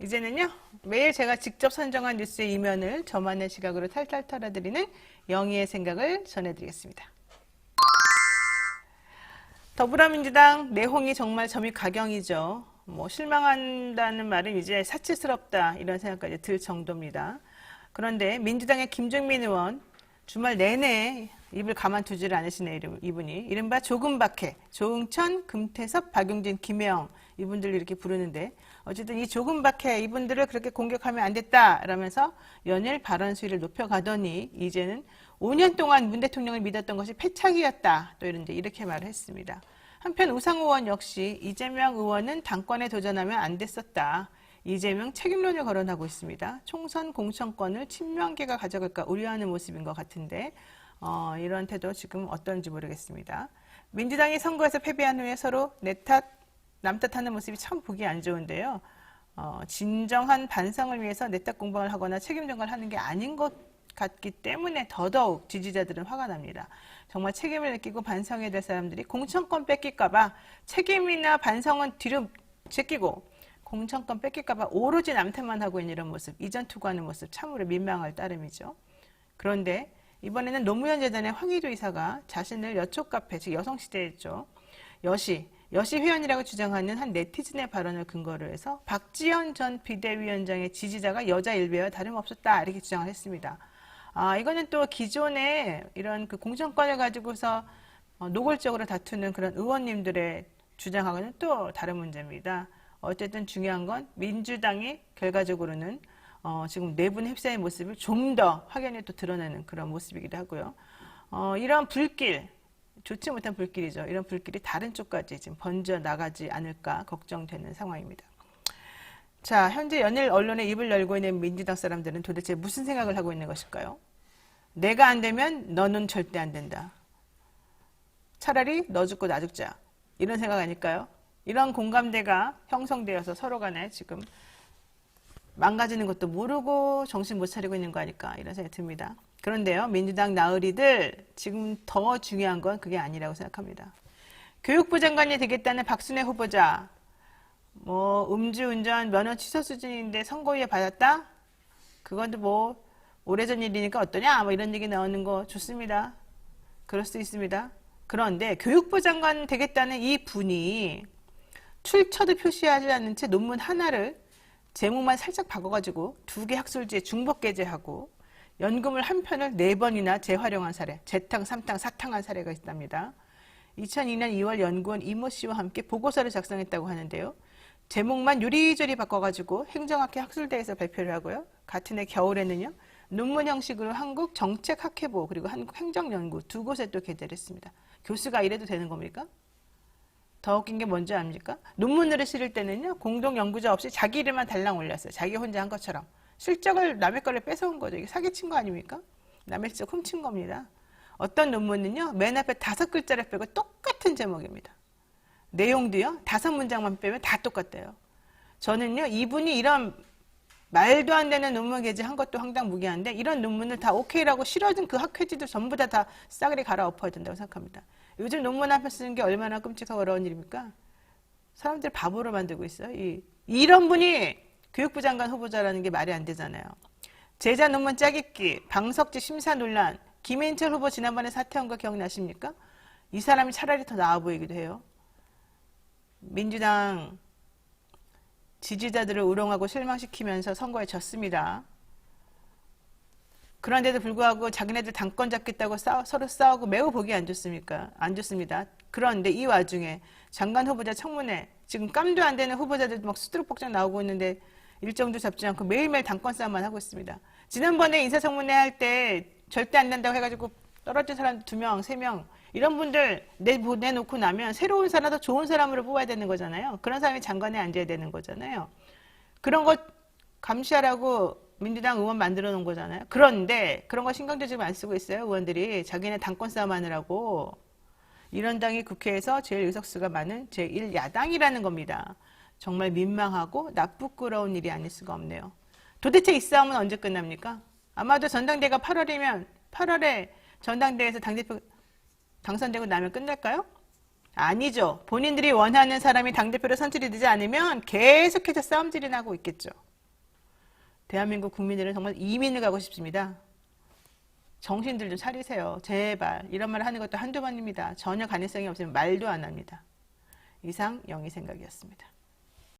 이제는요, 매일 제가 직접 선정한 뉴스의 이면을 저만의 시각으로 탈탈 털어드리는 영희의 생각을 전해드리겠습니다. 더불어민주당 내홍이 정말 점이 가경이죠. 실망한다는 말은 이제 사치스럽다 이런 생각까지 들 정도입니다. 그런데 민주당의 김종민 의원 주말 내내 입을 가만두지를 않으시네요. 이분이 이른바 조금박해, 조응천, 금태섭, 박용진, 김혜영 이분들을 이렇게 부르는데 어쨌든 이 조금박해 이분들을 그렇게 공격하면 안 됐다라면서 연일 발언 수위를 높여가더니 이제는 5년 동안 문 대통령을 믿었던 것이 패착이었다. 또 이렇게 말을 했습니다. 한편 우상호 의원 역시 이재명 의원은 당권에 도전하면 안 됐었다. 이재명 책임론을 거론하고 있습니다. 총선 공천권을 친명계가 가져갈까 우려하는 모습인 것 같은데 이런 태도 지금 어떤지 모르겠습니다. 민주당이 선거에서 패배한 후에 서로 내 탓, 남 탓하는 모습이 참 보기 안 좋은데요. 진정한 반성을 위해서 내 탓 공방을 하거나 책임 전가를 하는 게 아닌 것 같기 때문에 더더욱 지지자들은 화가 납니다. 정말 책임을 느끼고 반성해야 될 사람들이 공천권 뺏길까봐 책임이나 반성은 뒤로 제끼고 공천권 뺏길까봐 오로지 남탓만 하고 있는 이런 모습, 이전 투구하는 모습 참으로 민망할 따름이죠. 그런데 이번에는 노무현 재단의 황희조 이사가 자신을 여초 카페, 즉 여성시대였죠. 여시 회원이라고 주장하는 한 네티즌의 발언을 근거로 해서 박지원 전 비대위원장의 지지자가 여자 일베와 다름없었다 이렇게 주장을 했습니다. 이거는 또 기존에 이런 그 공천권을 가지고서 노골적으로 다투는 그런 의원님들의 주장하고는 또 다른 문제입니다. 어쨌든 중요한 건 민주당이 결과적으로는 지금 내분 흡사의 모습을 좀 더 확연히 또 드러내는 그런 모습이기도 하고요. 이런 불길, 좋지 못한 불길이죠. 이런 불길이 다른 쪽까지 지금 번져 나가지 않을까 걱정되는 상황입니다. 자, 현재 연일 언론에 입을 열고 있는 민주당 사람들은 도대체 무슨 생각을 하고 있는 것일까요? 내가 안 되면 너는 절대 안 된다. 차라리 너 죽고 나 죽자. 이런 생각 아닐까요? 이런 공감대가 형성되어서 서로 간에 지금 망가지는 것도 모르고 정신 못 차리고 있는 거 아닐까 이런 생각이 듭니다. 그런데요, 민주당 나으리들 지금 더 중요한 건 그게 아니라고 생각합니다. 교육부 장관이 되겠다는 박순애 후보자 음주운전 면허 취소 수준인데 선고유예 받았다? 그것도 오래전 일이니까 어떠냐? 이런 얘기 나오는 거 좋습니다. 그럴 수도 있습니다. 그런데 교육부 장관 되겠다는 이 분이 출처도 표시하지 않은 채 논문 하나를 제목만 살짝 바꿔가지고 2개 학술지에 중복게재하고 연금을 한 편을 4번이나 재활용한 사례, 재탕, 3탕, 4탕한 사례가 있답니다. 2002년 2월 연구원 이모 씨와 함께 보고서를 작성했다고 하는데요. 제목만 요리조리 바꿔가지고 행정학회 학술대에서 발표를 하고요. 같은 해 겨울에는요. 논문 형식으로 한국정책학회보 그리고 한국행정연구 2곳에 또 게재를 했습니다. 교수가 이래도 되는 겁니까? 더 웃긴 게 뭔지 압니까? 논문으로 실을 때는요. 공동연구자 없이 자기 이름만 달랑 올렸어요. 자기 혼자 한 것처럼. 실적을 남의 거를 뺏어온 거죠. 이게 사기친 거 아닙니까? 남의 실적 훔친 겁니다. 어떤 논문은요. 맨 앞에 5글자를 빼고 똑같은 제목입니다. 내용도요. 5문장만 빼면 다 똑같대요. 저는요. 이분이 이런 말도 안 되는 논문 게재한 것도 황당무계한데 이런 논문을 다 오케이라고 실어준 그 학회지도 전부 다 싸그리 갈아엎어야 된다고 생각합니다. 요즘 논문 한 편 쓰는 게 얼마나 끔찍하고 어려운 일입니까? 사람들 바보로 만들고 있어요. 이런 분이 교육부 장관 후보자라는 게 말이 안 되잖아요. 제자 논문 짜깁기, 방석지 심사 논란, 김인철 후보 지난번에 사퇴한 거 기억나십니까? 이 사람이 차라리 더 나아 보이기도 해요. 민주당 지지자들을 우롱하고 실망시키면서 선거에 졌습니다. 그런데도 불구하고 자기네들 당권 잡겠다고 서로 싸우고 매우 보기 안 좋습니까? 안 좋습니다. 그런데 이 와중에 장관 후보자 청문회 지금 깜도 안 되는 후보자들도 막 수두룩복장 나오고 있는데 일정도 잡지 않고 매일매일 당권 싸움만 하고 있습니다. 지난번에 인사청문회 할 때 절대 안 된다고 해가지고 떨어진 사람 2명, 3명 이런 분들 내놓고 나면 새로운 사람, 더 좋은 사람으로 뽑아야 되는 거잖아요. 그런 사람이 장관에 앉아야 되는 거잖아요. 그런 거 감시하라고 민주당 의원 만들어 놓은 거잖아요. 그런데 그런 거 신경도 지금 안 쓰고 있어요. 의원들이 자기네 당권 싸움 하느라고. 이런 당이 국회에서 제일 의석수가 많은 제1야당이라는 겁니다. 정말 민망하고 나쁘끄러운 일이 아닐 수가 없네요. 도대체 이 싸움은 언제 끝납니까? 아마도 전당대회가 8월이면 8월에 전당대회에서 당대표 당선되고 나면 끝날까요? 아니죠. 본인들이 원하는 사람이 당대표로 선출이 되지 않으면 계속해서 싸움질이 나고 있겠죠. 대한민국 국민들은 정말 이민을 가고 싶습니다. 정신들 좀 차리세요. 제발. 이런 말 하는 것도 한두 번입니다. 전혀 가능성이 없으면 말도 안 합니다. 이상 영희생각이었습니다.